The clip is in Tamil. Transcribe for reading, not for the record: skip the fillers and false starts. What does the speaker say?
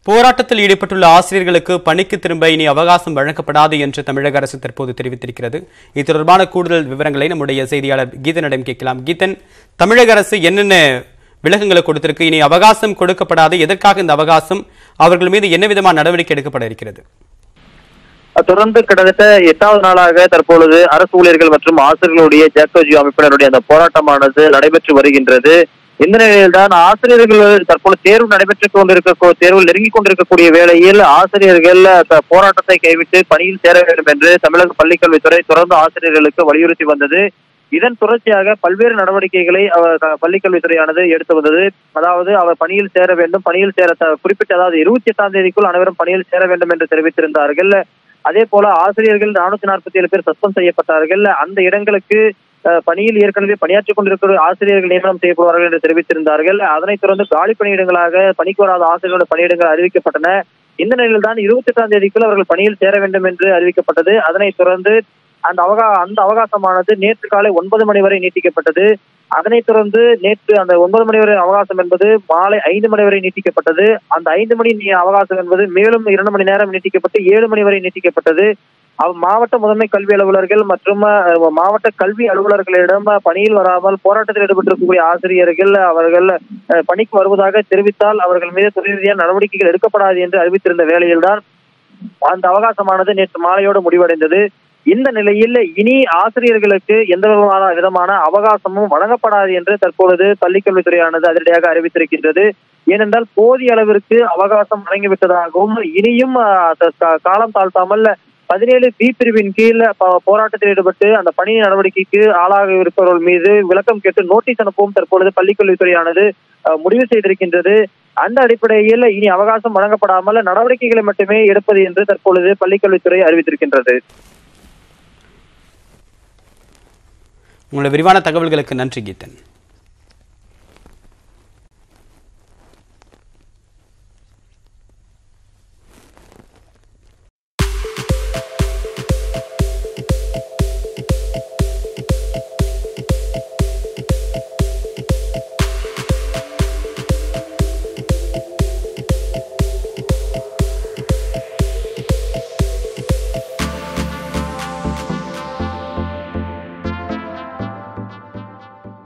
போராட்டத்தில் ஈடுபட்டுள்ள ஆசிரியர்களுக்கு பணிக்கு திரும்ப இனி அவகாசம் வழங்கப்படாது என்று தமிழக அரசு தற்போது தெரிவித்திருக்கிறது. இது தொடர்பான கூடுதல் விவரங்களை நம்முடைய செய்தியாளர் கீதனிடம் கேட்கலாம். கீதன், தமிழக அரசு என்னென்ன விலக்குகளை கொடுத்திருக்கு? இனி அவகாசம் கொடுக்கப்படாது, எதற்காக இந்த அவகாசம்? அவர்கள் மீது என்ன விதமான நடவடிக்கை எடுக்கப்பட இருக்கிறது? தொடர்ந்து கிட்டத்தட்ட 8வது நாளாக தற்பொழுது அரசு ஊழியர்கள் மற்றும் ஆசிரியர்களுடைய ஜாக்டோஜியோ அமைப்பினருடைய அந்த போராட்டமானது நடைபெற்று வருகின்றது. இந்த நிலையில்தான் ஆசிரியர்கள் தற்போது தேர்வு தேர்வு நெருங்கிக் கொண்டிருக்கக்கூடிய வேளையில் ஆசிரியர்கள் போராட்டத்தை கைவிட்டு பணியில் சேர வேண்டும் என்று தமிழக பள்ளிக்கல்வித்துறை தொடர்ந்து ஆசிரியர்களுக்கு வலியுறுத்தி வந்தது. இதன் தொடர்ச்சியாக பல்வேறு நடவடிக்கைகளை பள்ளிக்கல்வித்துறையானது எடுத்து வந்தது. அதாவது அவர் பணியில் சேர வேண்டும், பணியில் சேர குறிப்பிட்ட, அதாவது 28ஆம் தேதிக்குள் அனைவரும் பணியில் சேர வேண்டும் என்று தெரிவித்திருந்தார்கள். அதே போல ஆசிரியர்கள் 447 பேர் சஸ்பெண்ட் செய்யப்பட்டார்கள். அந்த இடங்களுக்கு பணியில் ஏற்கனவே பணியாற்றிக் கொண்டிருக்கிற ஆசிரியர்கள் நியமனம் செய்யப்படுவார்கள் என்று தெரிவித்திருந்தார்கள். அதனைத் தொடர்ந்து காலி பணியிடங்களாக பணிக்கு வராத ஆசிரியர்களோட பணியிடங்கள் அறிவிக்கப்பட்டன. இந்த நிலையில் தான் 28ஆம் தேதிக்குள் அவர்கள் பணியில் சேர வேண்டும் என்று அறிவிக்கப்பட்டது. அதனைத் தொடர்ந்து அந்த அவகாசமானது நேற்று காலை 9 மணி வரை நீட்டிக்கப்பட்டது. அதனைத் தொடர்ந்து நேற்று அந்த 9 மணி வரை அவகாசம் என்பது மாலை 5 மணி வரை நீட்டிக்கப்பட்டது. அந்த 5 மணி அவகாசம் என்பது மேலும் 2 மணி நேரம் நீட்டிக்கப்பட்டு 7 மணி வரை நீட்டிக்கப்பட்டது. மாவட்ட முதன்மை கல்வி அலுவலர்கள் மற்றும் மாவட்ட கல்வி அலுவலர்களிடம் பணியில் வராமல் போராட்டத்தில் ஈடுபட்டிருக்கக்கூடிய ஆசிரியர்கள் அவர்கள் பணிக்கு வருவதாக தெரிவித்தால் அவர்கள் மீது துறை ரீதியான நடவடிக்கைகள் எடுக்கப்படாது என்று அறிவித்திருந்த வேளையில்தான் அந்த அவகாசமானது நேற்று மாலையோடு முடிவடைந்தது. இந்த நிலையில் இனி ஆசிரியர்களுக்கு எந்த விதமான அவகாசமும் வழங்கப்படாது என்று தற்பொழுது பள்ளிக்கல்வித்துறையானது அதிரடியாக அறிவித்திருக்கின்றது. ஏனென்றால் போதிய அளவிற்கு அவகாசம் வழங்கிவிட்டதாகவும் இனியும் காலம் தாழ்த்தாமல் 17B பிரிவின் கீழ் போராட்டத்தில் ஈடுபட்டு அந்த பணி நடவடிக்கைக்கு ஆளாக இருப்பவர்கள் மீது விளக்கம் கேட்டு நோட்டீஸ் அனுப்பவும் தற்பொழுது பள்ளிக்கல்வித்துறையானது முடிவு செய்திருக்கின்றது. அந்த அடிப்படையில் இனி அவகாசம் வழங்கப்படாமல் நடவடிக்கைகளை மட்டுமே எடுப்பது என்று தற்பொழுது பள்ளிக்கல்வித்துறை அறிவித்திருக்கின்றது. உங்களுடைய விரிவான தகவல்களுக்கு நன்றி கீதன்.